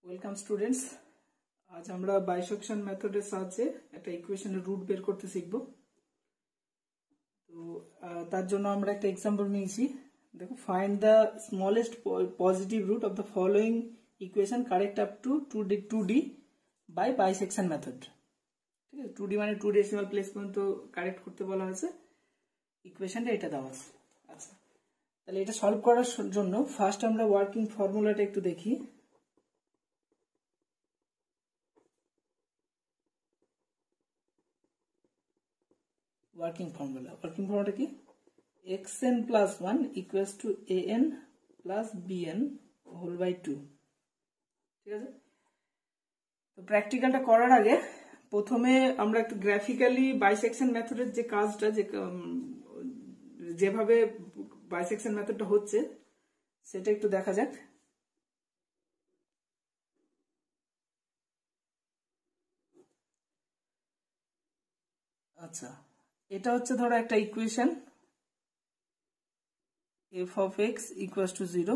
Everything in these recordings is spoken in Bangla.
Welcome students. আজ আমরা বাইসেকশন মেথডের সাহায্যে একটা ইকুয়েশনের রুট বের করতে শিখব। তো তার জন্য আমরা একটা এক্সাম্পল নিয়েছি। দেখো, find the smallest positive root of the following equation correct up to 2D by bisection method. ঠিক আছে, 2D মানে 2 ডেসিমাল প্লেস পর্যন্ত কারেক্ট করতে বলা হয়েছে। ইকুয়েশনটা এটা দেওয়া আছে। আচ্ছা, তাহলে এটা সলভ করার জন্য ফার্স্ট আমরা ওয়ার্কিং ফর্মুলাটা একটু দেখি। ওয়ার্কিং ফর্মুলাটা কি? xn plus 1 equals to an plus bn whole by 2। ঠিক আছে, তো প্র্যাকটিক্যালটা করার আগে প্রথমে আমরা একটু গ্রাফিক্যালি বাইসেকশন মেথডের যে কাজটা, যেভাবে বাইসেকশন মেথডটা হচ্ছে সেটা একটু দেখা যাক। আচ্ছা, এটা হচ্ছে ধরো একটা equation f of x equals to 0।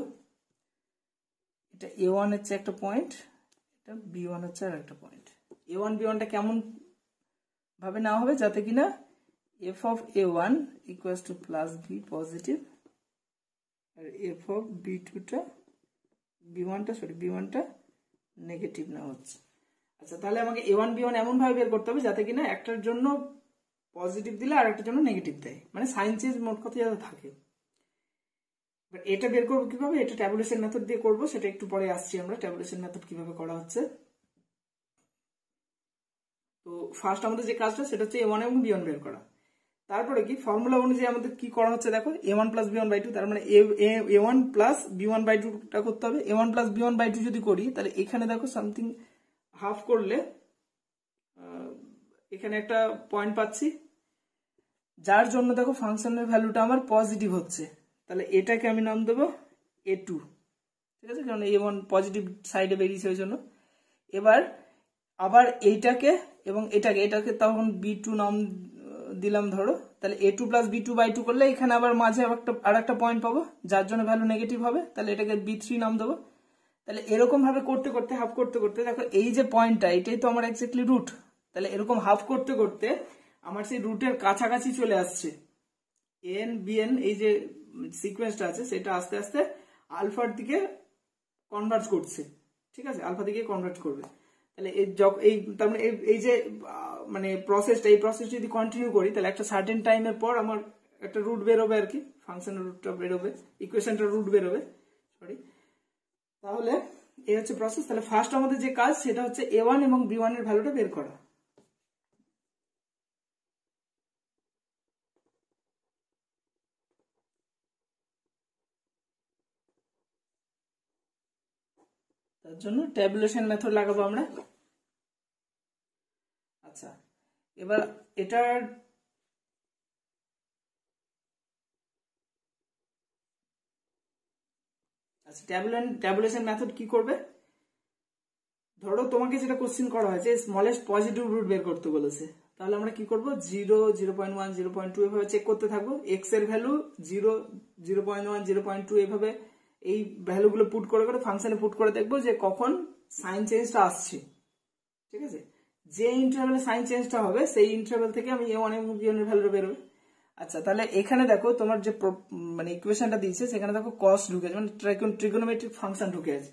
এটা a1 হচ্ছে একটা পয়েন্ট, এটা b1 হচ্ছে আর একটা পয়েন্ট। a1 b1টা কেমন ভাবে নেওয়া হবে যাতে কিনা f of a1 equals to plus b positive আর f of b2টা b1টা নেগেটিভ না হচ্ছে। আচ্ছা, তাহলে আমাকে a1 b1 এমন ভাবে বের করতে হবে যাতে কিনা একটার জন্য পজিটিভ দিলে আর একটার জন্য নেগেটিভ দেয়, মানে সাইন চেঞ্জ মোট কথা যাতে থাকে। বাট এটা বের করবো কিভাবে? এটা ট্যাবুলেশন মেথড দিয়ে করবো, সেটা একটু পরে আসছি আমরা ট্যাবুলেশন মেথড কিভাবে করা হচ্ছে। তো ফার্স্ট আমাদের যে কাজটা সেটা হচ্ছে a1 এবং b1 বের করা। তারপরে কি ফর্মুলা অনুযায়ী আমাদের কি করা হচ্ছে দেখো, a1 plus b1 by 2, তার মানে a1 plus b1 by 2 টা করতে হবে। a1 plus b1 by 2 যদি করি তাহলে এখানে দেখো সামথিং হাফ করলে এখানে একটা পয়েন্ট পাচ্ছি, যার জন্য দেখো ফাংশনের ভ্যালুটা আমার পজিটিভ হচ্ছে। তাহলে এটাকে আমি নাম দেবো a2। ঠিক আছে, কারণ a1 পজিটিভ সাইডে বেরিয়েছে ওই জন্য। এবার আবার এইটাকে এবং এটাকে তখন b2 নাম দিলাম ধরো। তাহলে a2 plus b2 by 2 করলে এখানে আবার মাঝে আর একটা পয়েন্ট পাবো, যার জন্য ভ্যালু নেগেটিভ হবে। তাহলে এটাকে b3 নাম দেবো। তাহলে এরকম ভাবে করতে করতে হাফ করতে করতে দেখো এই যে পয়েন্টটা, এটাই তো আমার এক্স্যাক্টলি রুট। তাহলে এরকম হাফ করতে করতে আমার সেই রুটের কাছাকাছি চলে আসছে। এন বিএন এই যে সিকোয়েন্সটা আছে সেটা আস্তে আস্তে আলফার দিকে কনভার্জ করছে। ঠিক আছে, আলফা দিকে কনভার্ট করবে। তাহলে তার মানে এই যে মানে এই প্রসেস যদি কন্টিনিউ করি তাহলে একটা সার্টেন টাইমের পর আমার একটা রুট বেরোবে আর কি, ফাংশনের রুটটা বেরোবে, ইকুয়েশনটার রুট বেরোবে। তাহলে এই হচ্ছে প্রসেস। তাহলে ফার্স্ট আমাদের যে কাজ সেটা হচ্ছে a1 এবং b1 এর ভ্যালুটা বের করা। তার জন্য ট্যাবুলেশন মেথড লাগাবো আমরা। আচ্ছা, এবার এটার ট্যাবুলেশন মেথড কি করবে? ধরো তোমাকে যেটা কোশ্চেন করা হয়েছে স্মলেস্ট পজিটিভ রুট বের করতে বলেছে, তাহলে আমরা কি করব? 0, 0.1, 0.2 এভাবে চেক করতে থাকবো। এক্স এর ভ্যালু 0, 0.1, 0.2 এভাবে এই ভ্যালুগুলো পুট করে করে ফাংশনে পুট করে দেখবো যে কখন সাইন চেঞ্জটা আসছে। ঠিক আছে, যে ইন্টারভ্যালে সাইন চেঞ্জটা হবে সেই ইন্টারভ্যাল থেকে আমি a1 এবং b1 এর ভ্যালুটা বেরোবে। আচ্ছা, তাহলে এখানে দেখো তোমার যে মানে ইকুয়েশনটা দিয়েছে সেখানে দেখো কস ঢুকে আছে, মানে ট্রিগোনোমেট্রিক ফাংশন ঢুকে আছে।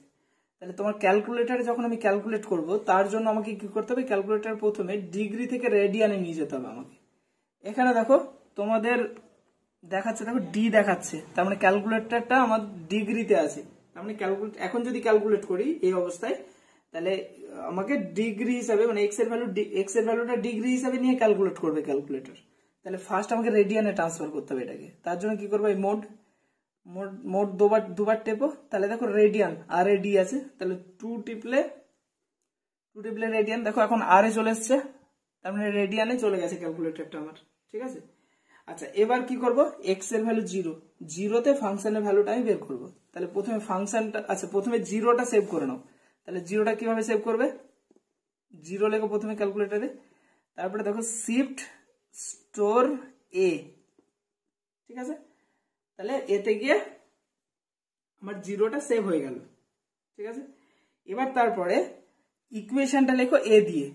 তাহলে তোমার ক্যালকুলেটারে যখন আমি ক্যালকুলেট করব তার জন্য আমাকে কি করতে হবে? ক্যালকুলেটার প্রথমে ডিগ্রি থেকে রেডিয়ানে নিয়ে যেতে হবে আমাকে। এখানে দেখো তোমাদের দেখাচ্ছে, দেখো ডি দেখাচ্ছে, তার মানে ক্যালকুলেটরটা আমার ডিগ্রিতে আছে। তার মানে এখন যদি ক্যালকুলেট করি এই অবস্থায় তাহলে আমাকে ডিগ্রি হিসাবে, মানে এক্স এর ভ্যালুটা ডিগ্রি হিসাবে নিয়ে ক্যালকুলেট করবে ক্যালকুলেটর। তাহলে ফার্স্ট আমাকে রেডিয়ানে ট্রান্সফার করতে হবে এটাকে। তার জন্য কি করবো? এই মোড দুবার টেপো। তাহলে দেখো রেডিয়ান আর এ ডি আছে, তাহলে 2 টিপলে রেডিয়ান। দেখো এখন আর এ চলে এসছে, তার মানে রেডিয়ানে চলে গেছে ক্যালকুলেটরটা আমার। ঠিক আছে, আচ্ছা এবার কি করব? এক্স এর ভ্যালু 0তে ফাংশনের ভ্যালুটা আমি বের করবো। তাহলে প্রথমে ফাংশনটা, আচ্ছা প্রথমে 0টা সেভ করে নাও। তাহলে 0টা কিভাবে সেভ করবে? 0 লেখো প্রথমে ক্যালকুলেটরে, তারপরে দেখো শিফট স্টোর এ। ঠিক আছে, তাহলে এতে গিয়ে আমার 0টা সেভ হয়ে গেল। ঠিক আছে, এবার তারপরে ইকুয়েশনটা লেখো এ দিয়ে,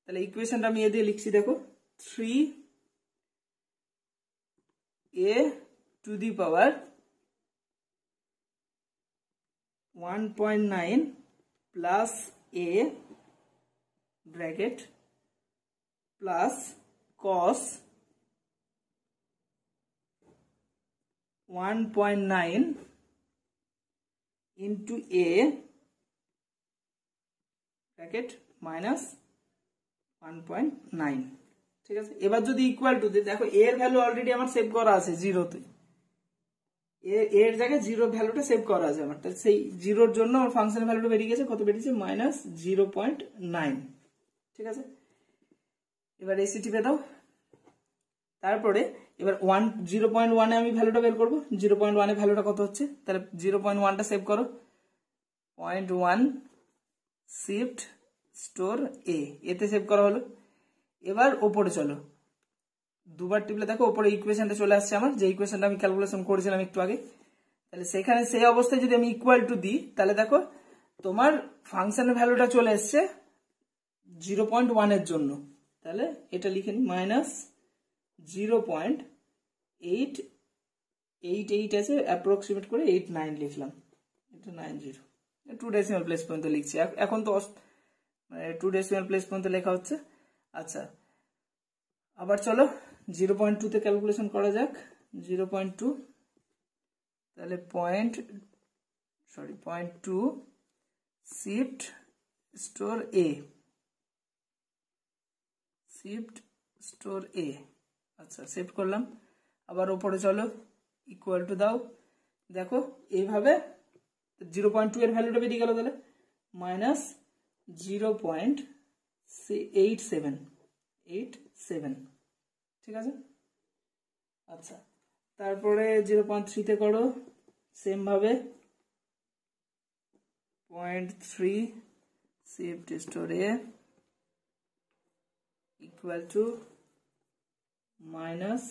তাহলে ইকুয়েশনটা আমি এ দিয়ে লিখছি, দেখো 3a to the power 1.9 plus a bracket plus cos 1.9 into a bracket minus 1.9। ঠিক আছে, এবার যদি ইকুয়াল টু দিই, দেখো এর ভ্যালু অলরেডি আমার সেভ করা আছে জিরোতে, এর জায়গায় জিরো ভ্যালুটা সেভ করা আছে আমার, তাহলে সেই জিরোর জন্য আমার ফাংশনের ভ্যালুটা বেরিয়ে গেছে, কত বেরিয়েছে, মাইনাস 0.9। ঠিক আছে, এবার এসি টিপে দাও, তারপরে এবার 0.1 আমি ভ্যালুটা বের করবো, 0.1 এর ভ্যালুটা কত হচ্ছে, তাহলে 0.1টা সেভ করো, 0.1 শিফট স্টোর এতে সেভ করা হলো। এবার ওপরে চলো, দুবার টিপলে দেখো ওপরে ইকুয়েশনটা চলে আসছে আমার, যে ইকুয়েশনটা আমি ক্যালকুলেশন করেছিলাম একটু আগে। তাহলে সেখানে সেই অবস্থায় যদি আমি ইকুয়াল টু দিই, তাহলে দেখো তোমার ফাংশনের ভ্যালুটা চলে এসছে 0.1 এর জন্য, তাহলে এটা লিখে নি মাইনাস 0.888 আছে, অ্যাপ্রক্সিমেট করে 89 লিখলাম, এটা 90, 2 ডেসিমাল প্লেস পর্যন্ত লিখছি এখন তো, মানে 2 ডেসিমাল প্লেস পর্যন্ত লেখা হচ্ছে। আচ্ছা, আবার চলো 0.2 তে ক্যালকুলেশন করা যাক, 0.2, তাহলে 0.2 শিফট স্টোর এ, আচ্ছা সেভ করলাম। আবার ওপরে চলো ইকুয়াল টু দাও, দেখো এইভাবে 0.2 এর ভ্যালুটা বেরিয়ে গেল, তাহলে মাইনাস 0.87। ঠিক আছে, আচ্ছা তারপরে 0.3 তে করো সেম ভাবে, 0.3 shift store A equal to minus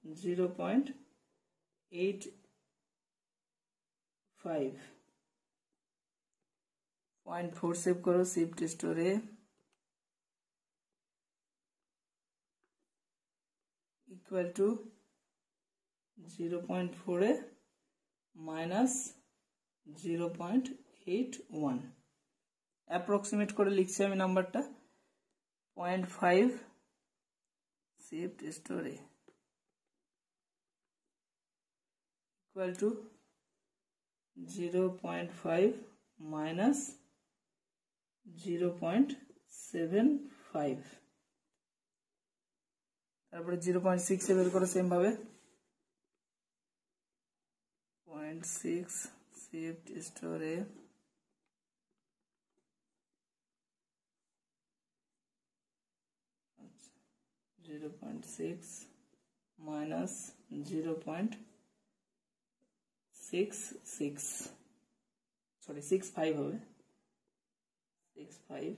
0.85। 0.4 save করো, shift store A equal to 0.4 A minus 0.81, approximate করে লিখছি আমি নাম্বারটা, 0.5 shift store A equal to 0.5 minus 0.75। তারপরে 0.6 এ বের করো সেম ভাবে, 0.6 শিফট স্টোর এ 0.6 মাইনাস 0.65 হবে, 65।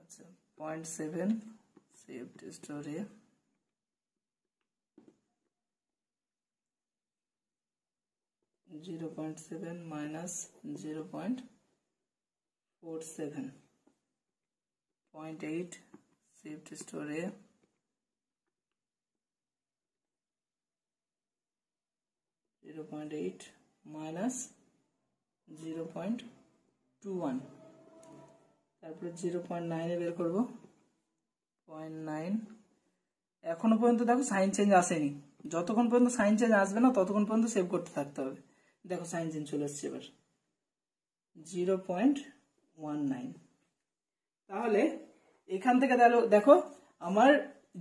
আচ্ছা 0.7 শিফট স্টোর এ 0.7 মাইনাস 0.47, 0.8 শিফট স্টোর এ 0.8 মাইনাস 0.21। তারপরে 0.9 এ বের করবো, 0.9। এখনো পর্যন্ত দেখো সাইন চেঞ্জ আসেনি, যতক্ষণ পর্যন্ত সাইন চেঞ্জ আসবে না ততক্ষণ পর্যন্ত সেভ করতে থাকতে হবে। দেখো সাইন চেঞ্জ চলে এসছে এবার 0.19। তাহলে এখান থেকে দেখো আমার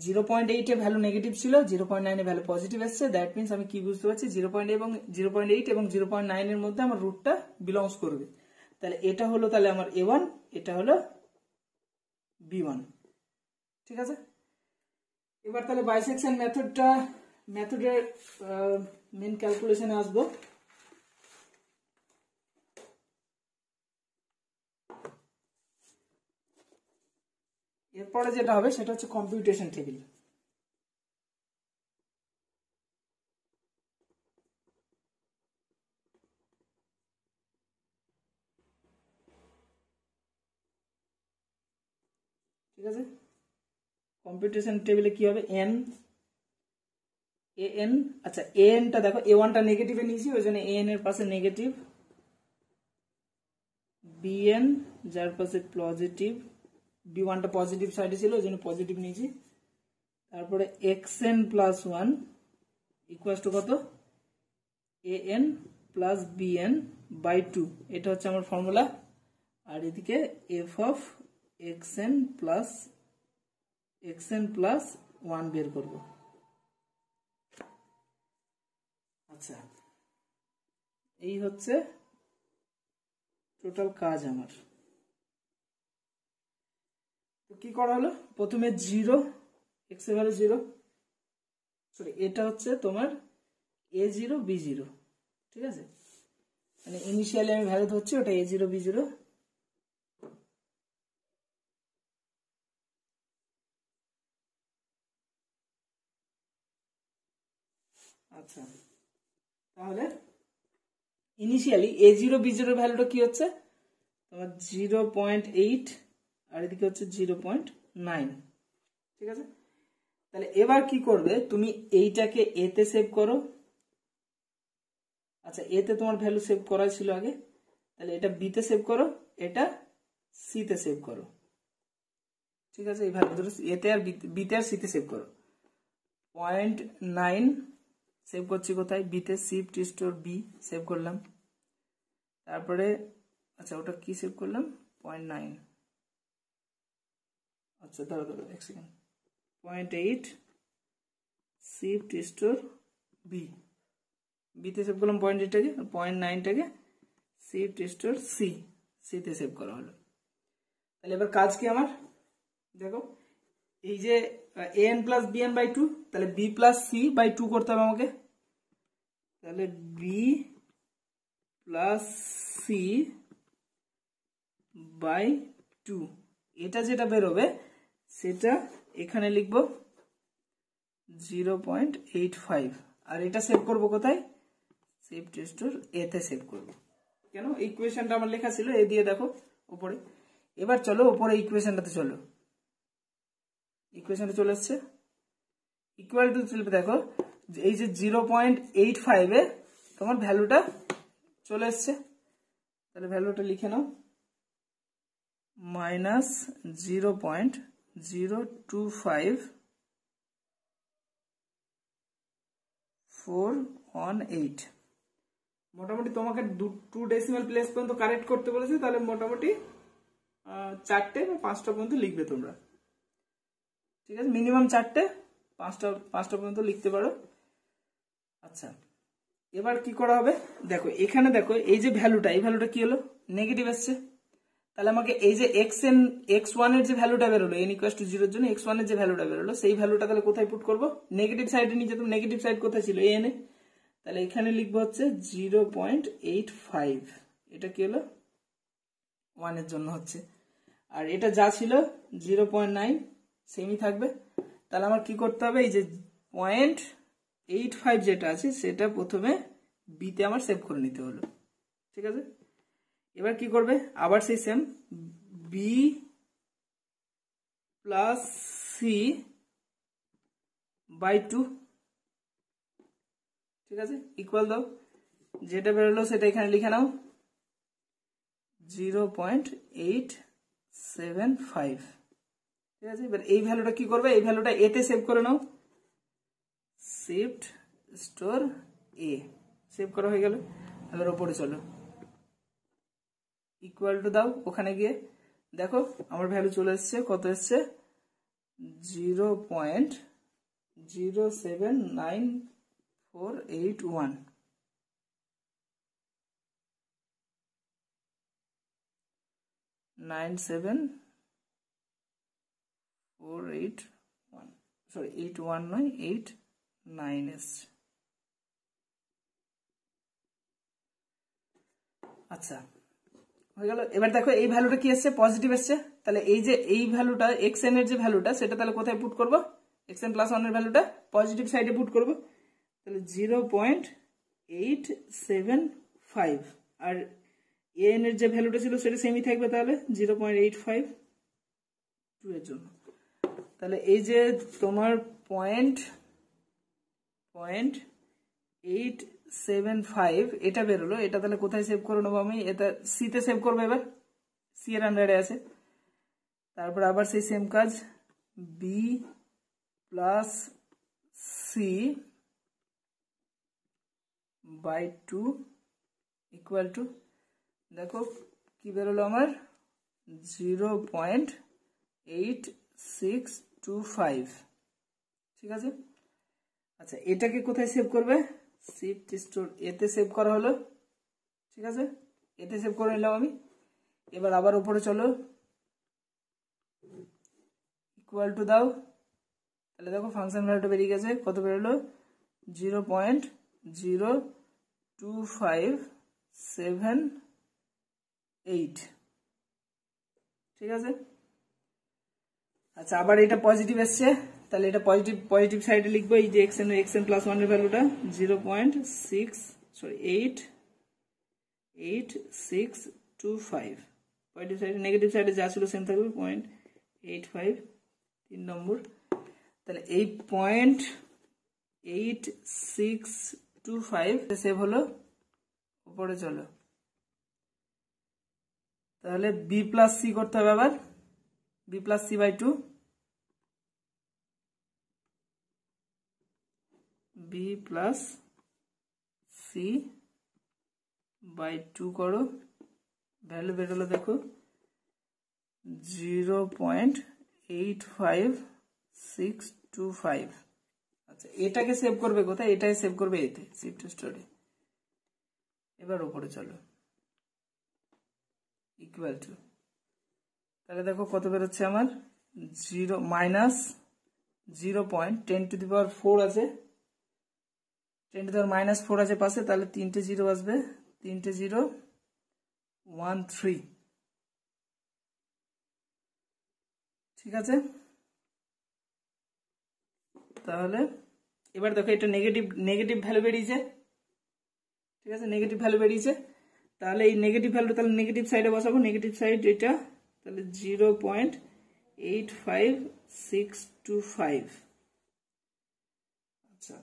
0.8 এর ভ্যালু নেগেটিভ ছিল, 0.9 এর ভ্যালু পজিটিভ এসছে, দ্যাট মিনস আমি কি বুঝতে পারছি, 0.8 এবং 0.9 এর মধ্যে আমার রুটটা বিলংস করবে। তাহলে এটা হলো তাহলে আমার a1, এটা হলো b1। ঠিক আছে, এবার তাহলে বাইসেকশন মেথডের মেন ক্যালকুলেশনে আসবো। এরপরে যেটা হবে সেটা হচ্ছে কম্পিউটেশন টেবিল। ঠিক আছে, কম্পিউটেশন টেবিলে কি হবে n an, আচ্ছা an টা দেখো a1 টা নেগেটিভে নিয়েছি, ওই জন্য an এর পাশে নেগেটিভ, bn যার পাশে পজিটিভ, b1 টা পজিটিভ সাইডে ছিল ওই জন্য পজিটিভ নিয়েছি, তারপরে xn প্লাস 1 ইকুয়াল টু কত, an প্লাস bn বাই 2, এটা হচ্ছে আমার ফর্মুলা। আর এদিকে f অফ xn প্লাস 1 বের করব। আচ্ছা, এই হচ্ছে টোটাল কাজ আমার। তো কি করা হলো, প্রথমে 0 x এর ভ্যালু 0, সরি এটা হচ্ছে তোমার a0 b0, ঠিক আছে, মানে ইনিশিয়ালি আমি ভ্যালু ধরছি ওটা a0 b0, আচ্ছা তাহলে ইনিশিয়ালি a0 b0 ভ্যালুটা কি হচ্ছে তোমার 0.8 আর এদিকে হচ্ছে 0.9, ঠিক আছে। তাহলে এবার কি করবে, তুমি এইটাকে a তে সেভ করো, আচ্ছা a তে তোমার ভ্যালু সেভ করা ছিল আগে, তাহলে এটা b তে সেভ করো, এটা c তে সেভ করো, ঠিক আছে, এই ভ্যালু দুটো a তে আর b তে আর c তে সেভ করো। 0.9 সেভ করছি কোথায়, b তে, শিফট স্টোর b সেভ করলাম, তারপরে আচ্ছা ওটা কি সেভ করলাম 0.9, আচ্ছা দাঁড়া এক সেকেন্ড, 0.8 শিফট স্টোর b, তে সেভ করলাম 0.8 টাকে, 0.9 টাকে শিফট স্টোর c তে সেভ করা হলো। তাহলে এবার কাজ কি আমার, দেখো এই যে an প্লাস bn বাই 2, তাহলে b প্লাস c বাই 2 করতে হবে আমাকে, তাহলে b প্লাস c বাই 2, এটা যেটা বেরোবে সেটা এখানে লিখবো 0.85, আর এটা সেভ করব কোথায়, শিফট স্টোর a তে সেভ করব। কেন, ইকুয়েশনটা আমার লেখা ছিল এ দিয়ে দেখো উপরে। এবার চলো উপরে ইকুয়েশনটাতে চলো, ইকুয়েশনটা চলে আসছে, ইকুয়াল টু চলবে, দেখো এই যে 0.85 এ তোমার ভ্যালুটা চলে আসছে, তাহলে ভ্যালুটা লিখে নাও, মাইনাস 0.025418, মোটামুটি তোমাকে 2 ডেসিমাল প্লেস পর্যন্ত কারেক্ট করতে বলেছে, তাহলে মোটামুটি 4টে বা 5টা পর্যন্ত লিখবে তোমরা, ঠিক আছে, মিনিমাম 4টে, 5টা পর্যন্ত লিখতে পারো। আচ্ছা এবার কি করা হবে, দেখো এখানে দেখো এই যে ভ্যালুটা, এই ভ্যালুটা কি হলো, নেগেটিভ আসছে, তাহলে আমাকে এই যে x1 এর যে ভ্যালুটা বেরোলো n = 0 এর জন্য x1 এর যে ভ্যালুটা বেরোলো সেই ভ্যালুটা তাহলে কোথায় পুট করব, নেগেটিভ সাইডে নিয়ে যেতাম, নেগেটিভ সাইড কোথায় ছিল an এ, তাহলে এখানে লিখবো হচ্ছে 0.85, এটা কি হলো 1 এর জন্য হচ্ছে, আর এটা যা ছিল 0.9 সেমই থাকবে। তাহলে আমার কি করতে হবে, এই যে 0.85 যেটা আছে সেটা প্রথমে b তে আমার সেভ করে নিতে হলো, ঠিক আছে। এবার কি করবে, আবার সেই same b plus c by 2, ঠিক আছে, ইকুয়াল দাও, যেটা বেরোলো সেটা এখানে লিখে নাও 0.875, ঠিক আছে। এবার এই ভ্যালুটা কি করবে, এই ভ্যালুটা a তে সেভ করে নাও, শিফট স্টোর a, সেভ করা হয়ে গেল। এবার উপরে চলো, ইকুয়াল টু দাও, ওখানে গিয়ে দেখো আমার ভ্যালু চলে এসছে, কত এসছে 0.079481, সরি 81 নয় 89 এসছে। আচ্ছা হয়ে গেল। এবার দেখো এই ভ্যালুটা কি এসছে, পজিটিভ এসছে, তাহলে এই যে এই ভ্যালুটা xn এর যে ভ্যালুটা সেটা তাহলে কোথায় পুট করব, xn প্লাস 1 এর ভ্যালুটা পজিটিভ সাইডে পুট করব, তাহলে 0.875, আর an এর যে ভ্যালুটা ছিল সেটা সেমই থাকবে, তাহলে 0.85, 2 এর জন্য। তাহলে এই যে তোমার 0.875 এটা বেরোলো, এটা তাহলে কোথায় সেভ করে নেবো আমি? এটা সি তে সেভ করবো। এবার সি এর আন্ডারে আছে। তারপর আবার সেই সেম কাজ, B plus C by 2 equal to, দেখো কি বেরোলো আমার, 0.8625। ঠিক আছে। আচ্ছা, এটাকে কোথায় সেভ করবে? শিফট স্টোর এতে সেভ করা হলো। ঠিক আছে, এতে সেভ করে নিলাম আমি। এবার আবার উপরে চলো, ইকুয়াল টু দাও। তাহলে দেখো ফাংশন ভ্যালুটা বেরিয়ে গেছে, কত বেরোলো? 0.02578। ঠিক আছে। আচ্ছা, আবার এটা পজিটিভ এসছে, তাহলে এটা পজিটিভ সাইডে লিখবো। এই যে xn প্লাস 1 এর ভ্যালুটা 0.8625। পজিটিভ সাইডে, নেগেটিভ সাইডে যা ছিল সেম থাকবে, 0.85 3 নম্বর। তাহলে এই 0.8625 সেভ হলো। উপরে চলো, তাহলে বি প্লাস সি করতে হবে। আবার B plus C by 2, B plus C by 2 করো। ভ্যালু বেরোলো দেখো 0.85625। আচ্ছা, এটাকে সেভ করবে কোথায়? এটাই সেভ করবে এতে, শিফট স্টোরে। এবার উপরে চলো, ইকুয়াল টু, তাহলে দেখো কত বেরোচ্ছে আমার, 0-0.10⁴ আছে, 10⁻⁴ আছে পাশে, তাহলে 3টে 0 আসবে, 3টে 0 13। ঠিক আছে। তাহলে এবার দেখো এটা নেগেটিভ ভ্যালু বেরিয়েছে। ঠিক আছে, নেগেটিভ ভ্যালু বেরিয়েছে। তাহলে এই নেগেটিভ ভ্যালু তাহলে নেগেটিভ সাইডে বসাবো, নেগেটিভ সাইড এটা, তাহলে 0.85625। আচ্ছা,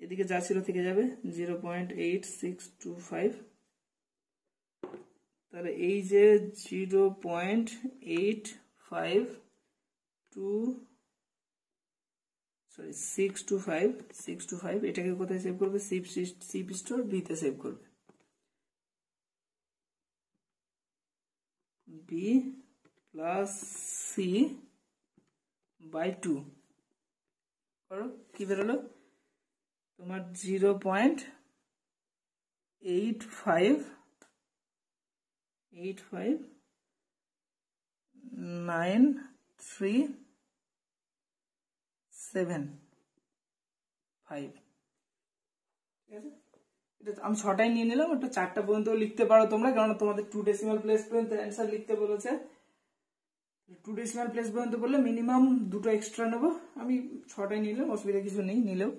এদিকে যা ছিল থেকে যাবে 0.8625। তাহলে এই যে 625 এটাকে কোথায় সেভ করবে? শিফট স্টোর বি তে সেভ করবে। বি প্লাস সি বাই 2 করো, কি বেরোলো তোমার? 0.859375। ঠিক আছে, এটা আমি 6টাই নিয়ে নিলাম, ওটা 4টা পর্যন্ত লিখতে পারো তোমরা, কারণ তোমাদের 2 ডেসিমাল প্লেস পর্যন্ত অ্যান্সার লিখতে বলেছে। 2 ডেসিমাল প্লেস পর্যন্ত বললে মিনিমাম 2টো এক্সট্রা নেবো। আমি 6টাই নিলাম, অসুবিধা কিছু নেই, নিলেও।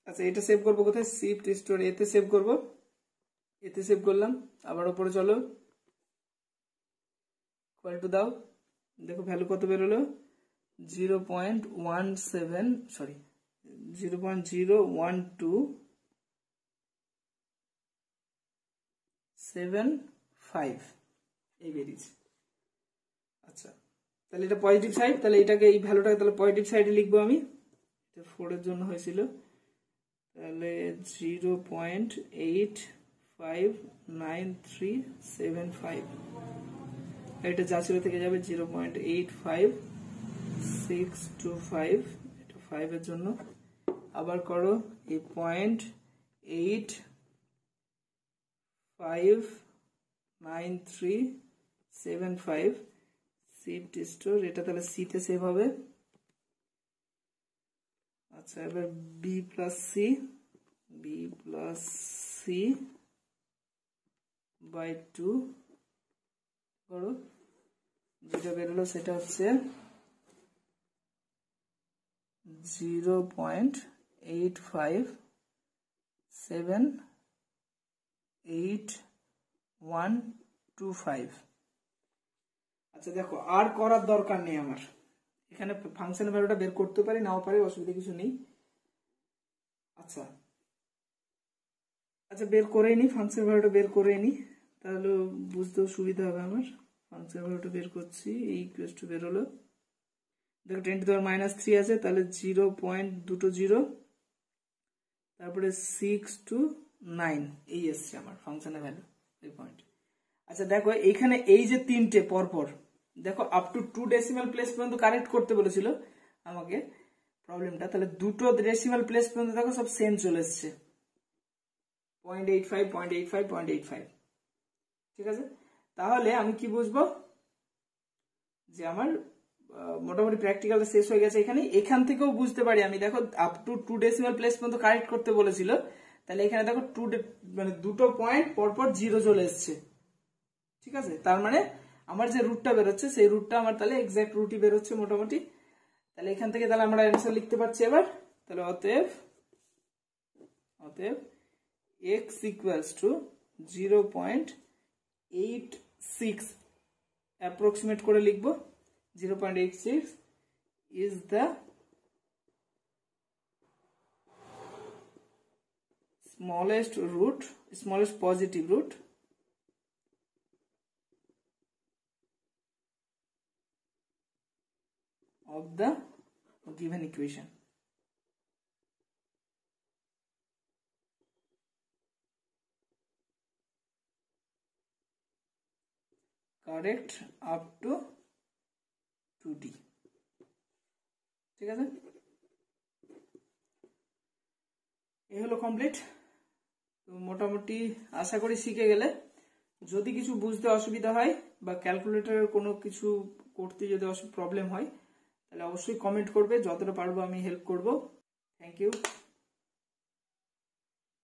আচ্ছা, এটা সেভ করবো কোথায়? শিফট স্টোর এতে সেভ করবো, এতে সেভ করলাম। আবার উপরে চলো, ইকুয়াল টু দাও। দেখো ভ্যালু কত বেরোলো, 0.1275 এই বেরিয়েছে। আচ্ছা, তাহলে এটা পজিটিভ সাইড, তাহলে এটাকে, এই ভ্যালুটাকে তাহলে পজিটিভ সাইডে লিখবো আমি। এটা 4 এর জন্য হয়েছিল, তাহলে 0.859375। এটা যা ছিল থেকে যাবে 0.85625, এটা 5 এর জন্য। আবার করো, এই 0.859375 শিফট স্টোর, এটা তাহলে সি তে সেভ হবে। আচ্ছা, এবার বি প্লাস সি বাই 2 করো। যেটা বেরোলো সেটা হচ্ছে 0.8578125। আচ্ছা দেখো, আর করার দরকার নেই আমার, এখানে ফাংশনের ভ্যালুটা বের করতে পারি নাও পারি, অসুবিধা কিছু নেই। আচ্ছা আচ্ছা বের করেই নি, ফাংশন ভ্যালুটা বের করেই নি, তাহলে বুঝতেও সুবিধা হবে আমার। ফাংশন ভ্যালুটা বের করছি, এই ইকুয়াল টু বের হলো, দেখো 10⁻³ আছে, তাহলে 0.20, তারপরে 6 to 9 এই এসছে আমার ফাংশনের ভ্যালু, এই পয়েন্ট। আচ্ছা দেখো এইখানে এই যে তিনটে পরপর, দেখো আপ টু 2 ডেসিমাল প্লেস পর্যন্ত কারেক্ট করতে বলেছিল আমাকে প্রবলেমটা, তাহলে দুটো ডেসিমাল প্লেস পর্যন্ত দেখো সব সেম চলে এসছে, 0.85, 0.85, 0.85, ঠিক আছে। তাহলে আমি কি বুঝবো যে আমার মোটামুটি প্র্যাকটিক্যালটা শেষ হয়ে গেছে এখানে। এখান থেকেও বুঝতে পারি আমি, দেখো আপ টু 2 ডেসিমাল প্লেস পর্যন্ত কারেক্ট করতে বলেছিল, তাহলে এখানে দেখো মানে দুটো পয়েন্ট পরপর 0 চলে এসছে, ঠিক আছে। তার মানে আমার যে রুটটা বেরোচ্ছে সেই রুটটা আমার তাহলে এক্সাক্ট রুটই বেরোচ্ছে মোটামুটি। তাহলে এখান থেকে তাহলে আমরা অ্যান্সার লিখতে পারছি এবার, তাহলে অতএব x ইকুয়ালস টু 0.86 অ্যাপ্রক্সিমেট করে লিখবো, 0.86 is the smallest positive root of the given equation. Correct up to 2D, ঠিক আছে। এই হলো কমপ্লিট। তো মোটামুটি আশা করি শিখে গেলে। যদি কিছু বুঝতে অসুবিধা হয় বা ক্যালকুলেটরের কোনো কিছু করতে যদি প্রবলেম হয়, তাহলে অবশ্যই কমেন্ট করবে, যতটা পারবো আমি হেল্প করব। Thank you.